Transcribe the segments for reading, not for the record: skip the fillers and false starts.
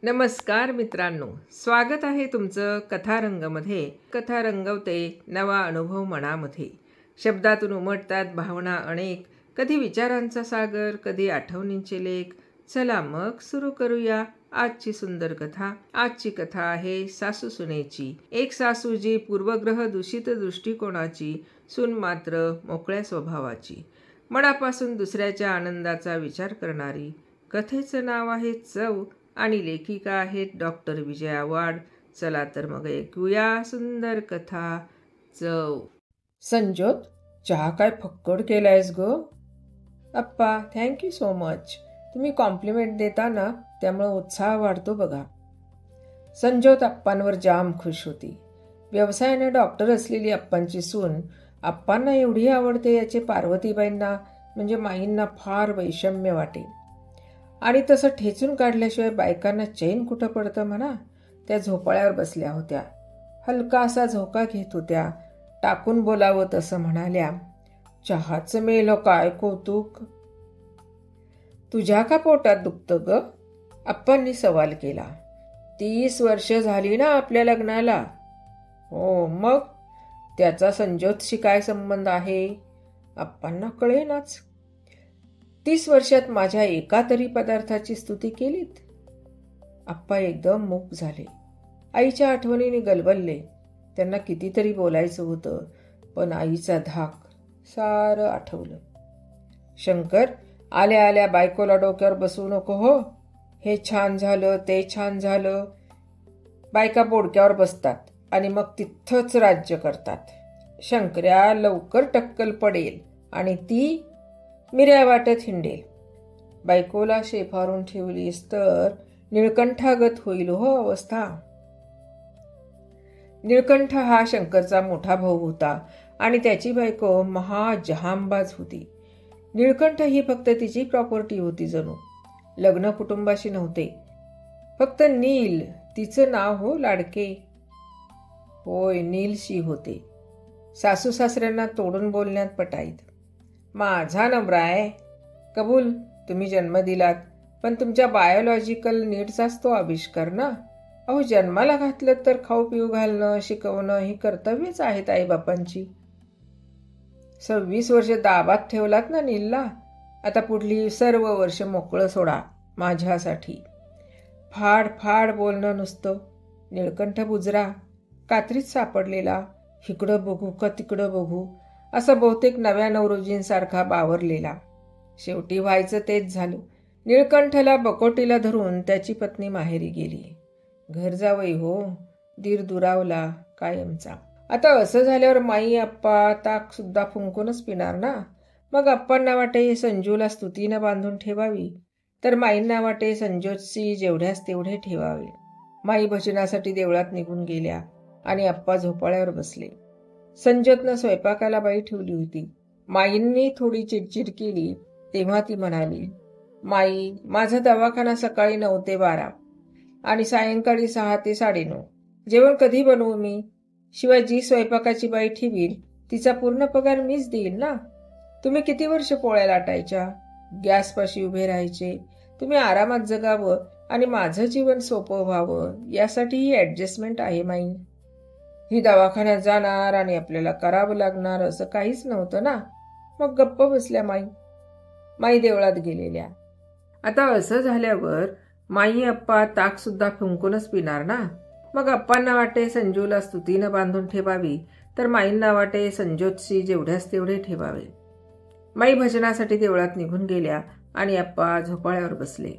नमस्कार मित्रांनो, स्वागत आहे तुमचं कथारंगमध्ये. कथा रंगवते नवा अनुभव मनामध्ये. शब्दातून उमटतात भावना अनेक, कधी विचारांचा सागर, कधी आठवणींचे लेख. चला मग सुरू करूया आजची सुंदर कथा. आजची कथा आहे सासू सुनेची. एक सासू जी पूर्वग्रह दूषित दृष्टिकोनाची, सून मात्र मोकळ्या स्वभावाची, मनापासून दुसऱ्याच्या आनंदाचा विचार करणारी. कथेचं नाव आहे चव आणि लेखिका आहेत डॉक्टर विजया वाड. चला तर मग ऐकूया सुंदर कथा चव. संजोत, चहा काय फक्कड केलायस ग? अप्पा, थँक्यू सो मच. तुम्ही कॉम्प्लिमेंट देता ना, त्यामुळे उत्साह वाढतो बघा. संजोत अप्पांवर जाम खुश होती. व्यवसायाने डॉक्टर असलेली अप्पांची सून अप्पांना एवढी आवडते याचे पार्वतीबाईंना म्हणजे माईंना फार वैषम्य वाटे. आणि तसं ठेचून काढल्याशिवाय बायकांना चैन कुठं पडतं म्हणा. त्या झोपाळ्यावर बसल्या होत्या, हलका असा झोका घेत होत्या. टाकून बोलावं तसं म्हणाल्या, चहाचं मेलं काय कौतुक. तुझ्या का पोटात दुखतं ग? अप्पांनी सवाल केला. 30 वर्ष झाली ना आपल्या लग्नाला. हो मग, त्याचा संजोतशी काय संबंध आहे? अप्पांना कळेनाच. 30 वर्षात माझ्या एका तरी पदार्थाची स्तुती केलीत? अप्पा एकदम मूक झाले. आईच्या आठवणीने गलबलले. त्यांना कितीतरी बोलायचं होतं, पण आईचा धाक सारं आठवलं. शंकर, आल्या आल्या बायकोला डोक्यावर बसवू नको हो. हे छान झालं, ते छान झालं. बायका बोडक्यावर बसतात आणि मग तिथंच राज्य करतात. शंकर्या लवकर टक्कल पडेल आणि ती मिऱ्या वाटत हिंडेल. बायकोला शेफारून ठेवलीस तर निळकंठागत होईल हो अवस्था. निळकंठ हा शंकरचा मोठा भाऊ होता आणि त्याची बायको महाजहांबाज होती. निळकंठ ही फक्त तिची प्रॉपर्टी होती जणू. लग्न कुटुंबाशी नव्हते. फक्त नील तिचं नाव हो लाडके. होय, नीलशी होते. सासू सासऱ्यांना तोडून बोलण्यात पटाईत. माझा नवरा आहे. कबूल, तुम्ही जन्म दिलात, पण तुमच्या बायोलॉजिकल नीड्सचाच तो आविष्कार ना. अहो, जन्माला घातलं तर खाऊ पिऊ घालणं, शिकवणं ही कर्तव्यच आहेत आईबापांची. 26 वर्ष दाबात ठेवलात ना नीलला. आता पुढली सर्व वर्ष मोकळं सोडा माझ्यासाठी. फाड फाड बोलणं नुसतं. निळकंठ बुजरा, कात्रीत सापडलेला. इकडं बघू का तिकडं बघू असं बहुतेक नव्या नवरोजींसारखा बावरलेला. शेवटी व्हायचं तेच झालं. निळकंठला बकोटीला धरून त्याची पत्नी माहेरी गेली. घर जावई हो, दीर दुरावला कायमचा. आता असं झाल्यावर माई अप्पा ताक सुद्धा फुंकूनच पिणार ना. मग अप्पांना वाटे संजूला स्तुतीनं बांधून ठेवावी, तर माईंना वाटे संजोची जेवढ्यास तेवढे ठेवावे. माई भजनासाठी देवळात निघून गेल्या आणि अप्पा झोपाळ्यावर बसले. संजोतनं स्वयंपाकाला बाई ठेवली होती. माईंनी थोडी चिडचिड केली तेव्हा ती म्हणाली, माई, माझा दवाखाना सकाळी 9 ते 12 आणि सायंकाळी 6 ते 9:30. जेवण कधी बनवू मी? शिवाय जी स्वयंपाकाची बाई ठेवील तिचा पूर्ण पगार मीच देईल ना. तुम्ही किती वर्ष पोळ्या लाटायच्या, गॅसपाशी उभे राहायचे. तुम्ही आरामात जगावं आणि माझं जीवन सोपं व्हावं यासाठी ही ॲडजस्टमेंट आहे माई. ही दवाखान्यात जाणार आणि आपल्याला करावं लागणार असं काहीच नव्हतं ना. मग गप्प बसल्या माई देवळात गेलेल्या. आता असं झाल्यावर माई अप्पा ताक सुद्धा फुंकूनच पिणार ना. मग अप्पांना वाटे संजूला स्तुतीनं बांधून ठेवावी, तर माईंना वाटे संजोतशी जेवढ्यास तेवढे ठेवावे. माई भजनासाठी देवळात निघून गेल्या आणि अप्पा झोपाळ्यावर बसले.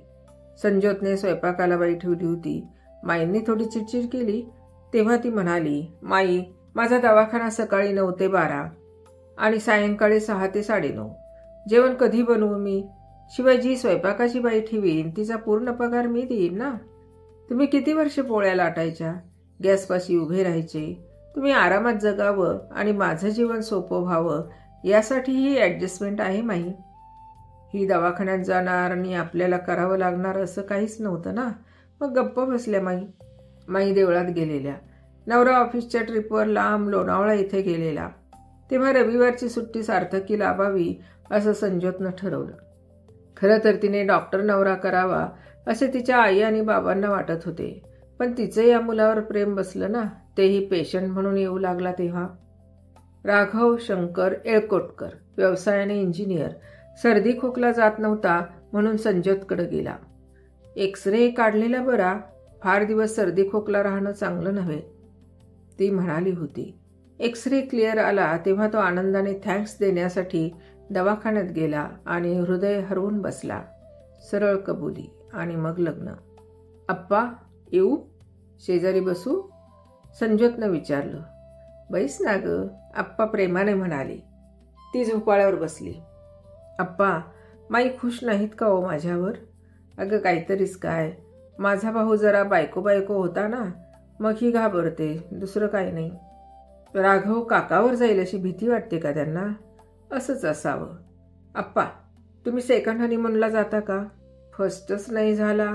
संजोतने स्वयंपाकाला बाई ठेवली होती. माईंनी थोडी चिडचिड केली तेव्हा ती म्हणाली, माई, माझा दवाखाना सकाळी 9 ते 12 आणि सायंकाळी 6 ते 9:30. जेवण कधी बनवू मी? शिवाय जी स्वयंपाकाची बाई ठेवीन तिचा पूर्ण पगार मी देईन ना. तुम्ही किती वर्ष पोळ्या लाटायच्या, गॅसपाशी उभे राहायचे. तुम्ही आरामात जगावं आणि माझं जीवन सोपं व्हावं यासाठी ही ॲडजस्टमेंट आहे माई. ही दवाखान्यात जाणार आणि आपल्याला करावं लागणार असं काहीच नव्हतं ना. मग गप्प बसल्या माई देवळात गेलेल्या. नवरा ऑफिसच्या ट्रिपवर लांब लोणावळा इथे गेलेला. तेव्हा रविवारची सुट्टी सार्थकी लाभावी असं संजोतनं ठरवलं. खरं तर तिने डॉक्टर नवरा करावा असे तिच्या आई आणि बाबांना वाटत होते. पण तिचं या मुलावर प्रेम बसलं ना, तेही पेशंट म्हणून येऊ लागला तेव्हा. राघव शंकर येळकोटकर, व्यवसायाने इंजिनियर, सर्दी खोकला जात नव्हता म्हणून संजोतकडे गेला. एक्सरे काढलेला बरा, फार दिवस सर्दी खोकला राहणं चांगलं नव्हे, ती म्हणाली होती. एक्सरे क्लिअर आला तेव्हा तो आनंदाने थँक्स देण्यासाठी दवाखान्यात गेला आणि हृदय हरवून बसला. सरळ कबुली आणि मग लग्न. अप्पा येऊ? शेजारी बसू? संजोतनं विचारलं. बैस ना ग, आप्पा प्रेमाने म्हणाले. ती झोपाळ्यावर बसली. अप्पा, माई खुश नाहीत का हो माझ्यावर? अगं काहीतरीच काय, माझा भाऊ जरा बायको होता ना, मग ही घाबरते, दुसरं काही नाही. राघव काकावर जाईल अशी भीती वाटते का त्यांना? असंच असावं. अप्पा, तुम्ही सेकंड हनीमूनला जाता का? फर्स्टच नाही झाला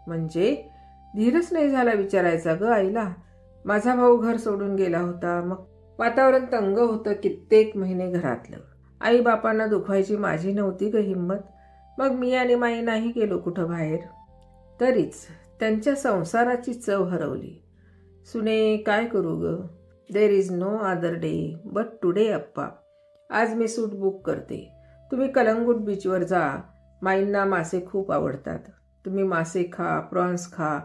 म्हणजे? धीरच नाही झाला विचारायचा ग आईला. माझा भाऊ घर सोडून गेला होता, मग वातावरण तंग होतं कित्येक महिने घरातलं. आई बापांना दुखवायची माझी नव्हती ग हिंमत. मग मी आणि माई नाही गेलो कुठं बाहेर. तरीच त्यांच्या संसाराची चव हरवली. सुने काय करू ग? There is no other day but today अप्पा. आज मी सूट बुक करते. तुम्ही कलंगूट बीचवर जा. माईंना मासे खूप आवडतात. तुम्ही मासे खा, प्रॉन्स खा.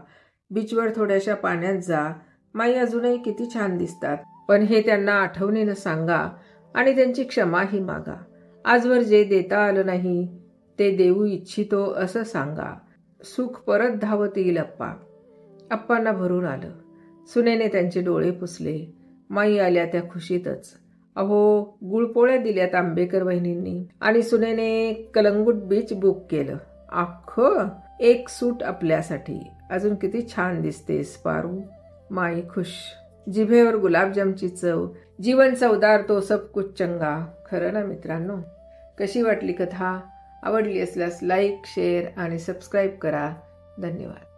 बीचवर थोड्याशा पाण्यात जा. माई अजूनही किती छान दिसतात. पण हे त्यांना आठवणीनं सांगा आणि त्यांची क्षमाही मागा. आजवर जे देता आलं नाही ते देऊ इच्छितो असं सांगा. सुख परत धावत येईल अप्पा. अप्पांना भरून आलं. सुनेने त्यांचे डोळे पुसले. माई आल्या त्या खुशीतच. अहो, गुळपोळ्या दिल्यात आंबेकर बहिणींनी आणि सुनेने कलंगूट बीच बुक केलं. अख्खं एक सूट आपल्यासाठी. अजून किती छान दिसतेस पारू. माई खुश. जिभेवर गुलाबजामची चव. जीवन चवदार तो सब कुछ चंगा. खरं ना मित्रांनो? कशी वाटली कथा? आवडली असल्यास लाईक, शेअर आणि सबस्क्राईब करा. धन्यवाद.